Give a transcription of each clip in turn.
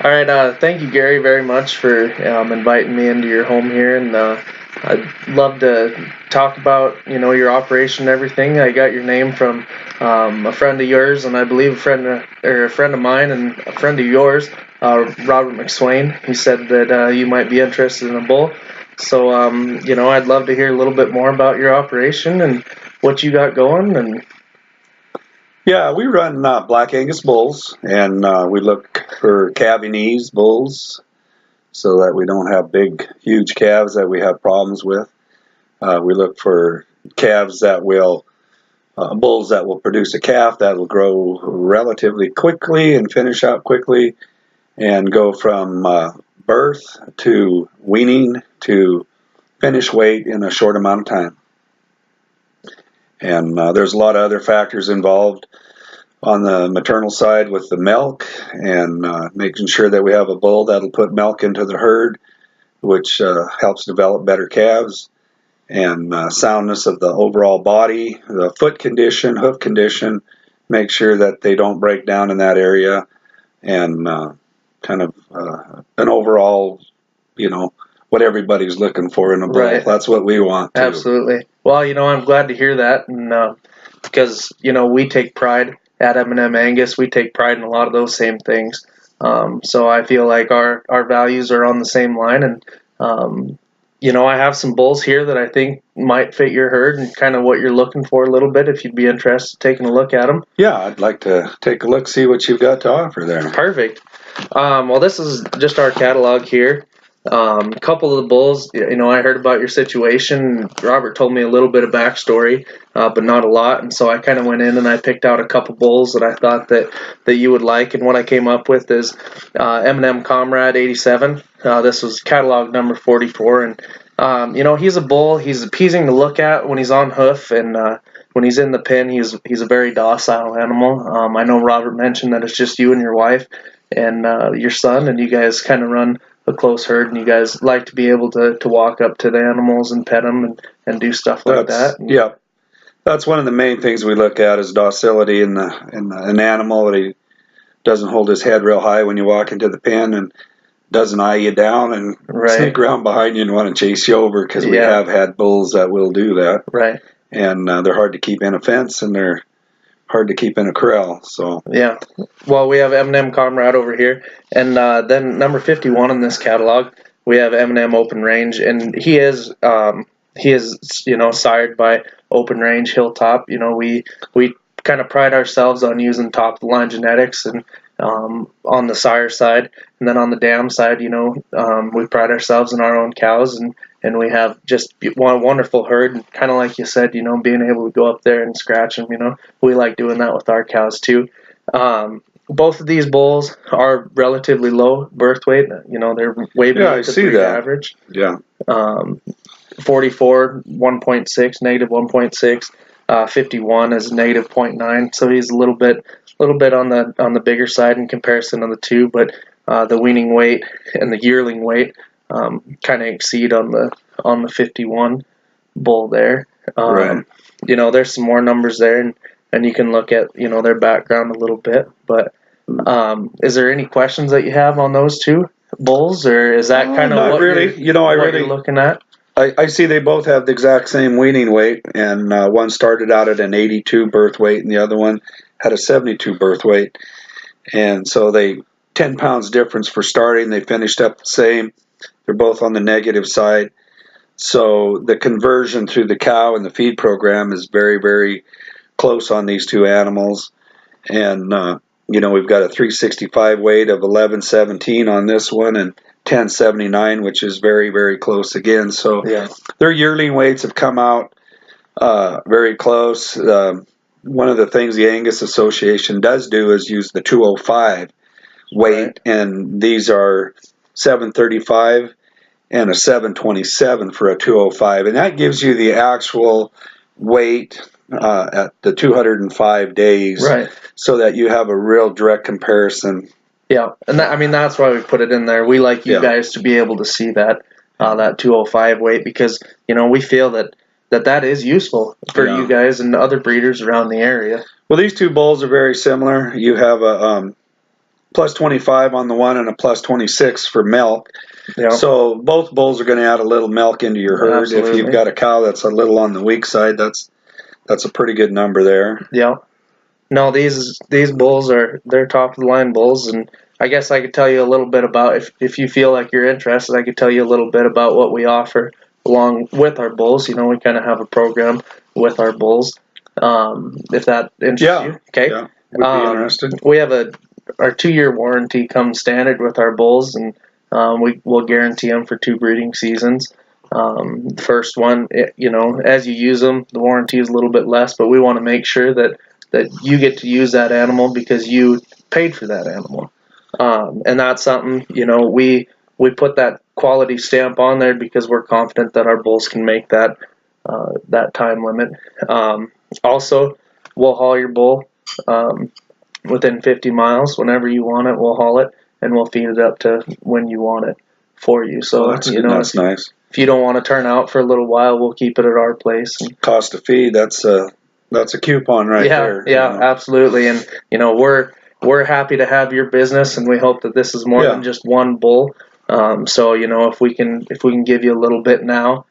All right. Thank you, Gary, very much for inviting me into your home here, and I'd love to talk about your operation and everything. I got your name from a friend of yours, and I believe a friend of mine and a friend of yours, Robert McSwain. He said that you might be interested in a bull. So I'd love to hear a little bit more about your operation and what you got going. And Yeah, we run Black Angus bulls, and we look for calving ease bulls so that we don't have big, huge calves that we have problems with. We look for calves that will, bulls that will produce a calf that will grow relatively quickly and finish out quickly and go from birth to weaning to finish weight in a short amount of time. And there's a lot of other factors involved on the maternal side with the milk and making sure that we have a bull that'll put milk into the herd, which helps develop better calves, and soundness of the overall body, the foot condition, hoof condition, make sure that they don't break down in that area, and kind of an overall, what everybody's looking for in a bull. right. That's what we want too. Absolutely. Well, I'm glad to hear that, and because we take pride at M&M Angus. We take pride in a lot of those same things. So I feel like our values are on the same line, and I have some bulls here that I think might fit your herd and kind of what you're looking for a little bit. If you'd be interested in taking a look at them. Yeah, I'd like to take a look, see what you've got to offer there. Perfect. Well, this is just our catalog here. A couple of the bulls, I heard about your situation. Robert told me a little bit of backstory, but not a lot. And so I kind of went in and I picked out a couple bulls that I thought that you would like. And what I came up with is M&M Comrade 87. This was catalog number 44. And, he's a bull. He's appeasing to look at when he's on hoof. And when he's in the pen, he's a very docile animal. I know Robert mentioned that it's just you and your wife and your son, and you guys kind of run a close herd, and you guys like to be able to walk up to the animals and pet them and do stuff like that. Yeah, that's one of the main things we look at is docility in an animal, that he doesn't hold his head real high when you walk into the pen and doesn't eye you down and sneak around behind you and want to chase you over, because we have had bulls that will do that. Right. And they're hard to keep in a fence, and they're hard to keep in a corral. So yeah. Well, we have M&M Comrade over here, and then number 51 in this catalog, we have M&M Open Range, and he is sired by Open Range Hilltop. We kind of pride ourselves on using top of the line genetics, and on the sire side, and then on the dam side, we pride ourselves in our own cows, and we have just one wonderful herd, kind of like you said, being able to go up there and scratch them. We like doing that with our cows too. Both of these bulls are relatively low birth weight. They're way below the breed average. Yeah. 44, 1.6, negative 1.6. 51 is negative 0.9. So he's a little bit on the bigger side in comparison to the two, but the weaning weight and the yearling weight kind of exceed on the 51 bull there. Right. There's some more numbers there, and you can look at their background a little bit. But is there any questions that you have on those two bulls, or is that kind of not what really? you're looking at? I see they both have the exact same weaning weight, and one started out at an 82 birth weight, and the other one had a 72 birth weight, and so they 10 pounds difference for starting. They finished up the same. They're both on the negative side. So the conversion through the cow and the feed program is very, very close on these two animals. And, we've got a 365 weight of 1117 on this one and 1079, which is very, very close again. So their yearling weights have come out very close. One of the things the Angus Association does do is use the 205 weight, and these are 735 and a 727 for a 205, and that gives you the actual weight at the 205 days, so that you have a real direct comparison. Yeah, and that's why we put it in there. We like you guys to be able to see that 205 weight, because we feel that is useful for you guys and other breeders around the area. Well, these two bulls are very similar. You have plus 25 on the one and a plus 26 for milk. Yeah. So both bulls are going to add a little milk into your herd. Absolutely. If you've got a cow that's a little on the weak side, that's a pretty good number there. Yeah. No, these bulls they're top of the line bulls, and I guess I could tell you a little bit about, if you feel like you're interested, I could tell you a little bit about what we offer along with our bulls. You know, we kind of have a program with our bulls. If that interests you. Okay. Yeah, would be interested. We have our 2-year warranty comes standard with our bulls, and we'll guarantee them for 2 breeding seasons. First one, as you use them, the warranty is a little bit less, but we want to make sure that you get to use that animal because you paid for that animal. And that's something, we put that quality stamp on there because we're confident that our bulls can make that time limit. Also, we'll haul your bull within 50 miles. Whenever you want it, we'll haul it, and we'll feed it up to when you want it for you. So that's nice. If you don't want to turn out for a little while, we'll keep it at our place. Cost of feed, that's a coupon right there. Yeah, absolutely. And we're happy to have your business, and we hope that this is more than just one bull. So if we can give you a little bit now,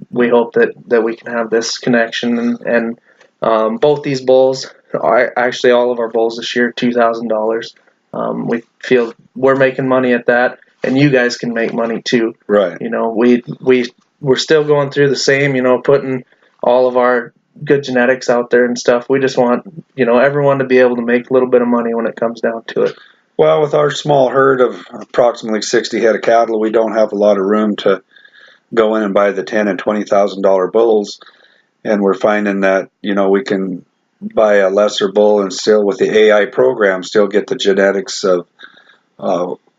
we hope that we can have this connection. And both these bulls, actually all of our bulls this year, $2,000. We feel we're making money at that, and you guys can make money too. Right. We're still going through the same, putting all of our good genetics out there and stuff. We just want, everyone to be able to make a little bit of money when it comes down to it. Well, with our small herd of approximately 60 head of cattle, we don't have a lot of room to go in and buy the $10,000 and $20,000 bulls, and we're finding that we can buy a lesser bull and still, with the AI program, still get the genetics of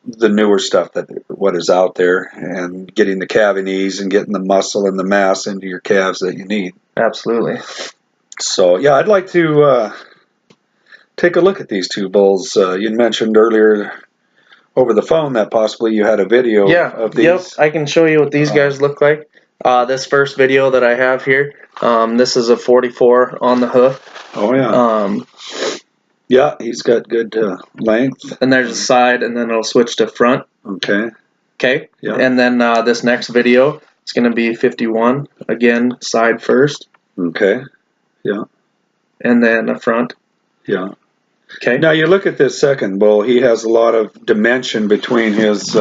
the newer stuff what is out there, and getting the calving ease and getting the muscle and the mass into your calves that you need. Absolutely. So yeah, I'd like to take a look at these 2 bulls. You mentioned earlier over the phone that possibly you had a video of these. Yep, I can show you what these guys look like. This first video that I have here, this is a 44 on the hoof. Oh yeah. Yeah, he's got good length. And there's a side, and then it'll switch to front. Okay. Okay. Yeah. And then this next video, it's going to be 51. Again, side first. Okay. Yeah. And then a front. Yeah. Okay. Now you look at this second bull. He has a lot of dimension between his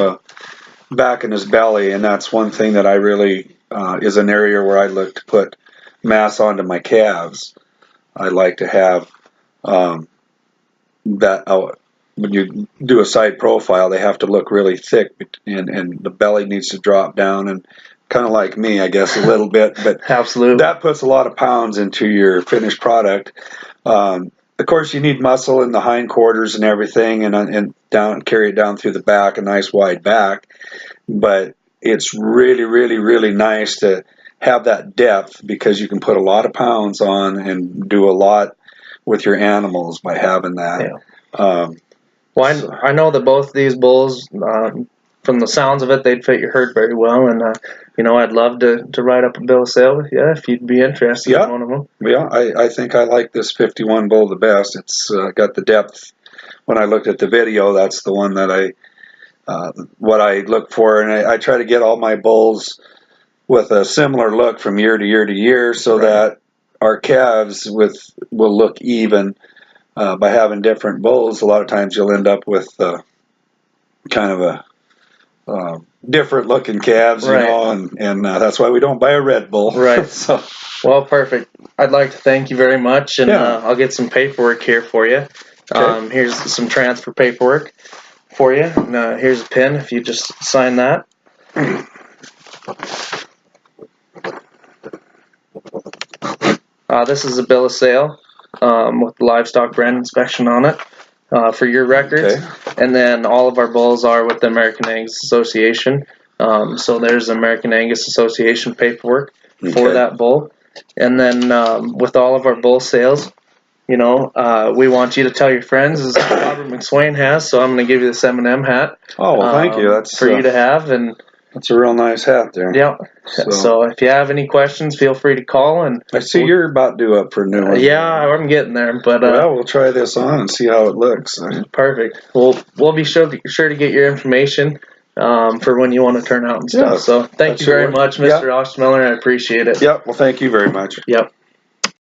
back and his belly, and that's one thing that I really is an area where I look to put mass onto my calves. I like to have that when you do a side profile, they have to look really thick, and the belly needs to drop down, and kind of like me, I guess, a little bit, but absolutely, that puts a lot of pounds into your finished product. Of course, you need muscle in the hindquarters and everything, and carry it down through the back, a nice wide back. But it's really, really, really nice to have that depth, because you can put a lot of pounds on and do a lot with your animals by having that. Yeah. Well, I know that both these bulls, from the sounds of it, they'd fit your herd very well, and I'd love to write up a bill of sale with you if you'd be interested in one of them. Yeah, I think I like this 51 bull the best. It's got the depth. When I looked at the video, that's the one that what I look for, and I try to get all my bulls with a similar look from year to year to year, so that our calves will look even. By having different bulls, a lot of times you'll end up with kind of a different looking calves, and that's why we don't buy a red bull. Right. Well, perfect. I'd like to thank you very much, and I'll get some paperwork here for you. Okay. Here's some transfer paperwork for you. And, here's a pen if you just sign that. This is a bill of sale with the livestock brand inspection on it for your records. Okay. And then all of our bulls are with the American Angus Association. So there's American Angus Association paperwork for that bull. And then with all of our bull sales, we want you to tell your friends, as Robert McSwain has. So I'm going to give you this M&M hat. Oh, well, thank you. That's for you to have. And That's a real nice hat there. Yep. So if you have any questions, feel free to call. And I see you're about due up for a new one. Yeah, I'm getting there. But well, we'll try this on and see how it looks. Perfect. We'll be sure to get your information for when you want to turn out and stuff. So thank you very much, Mr. Ostermiller. I appreciate it. Yep. Well, thank you very much. Yep.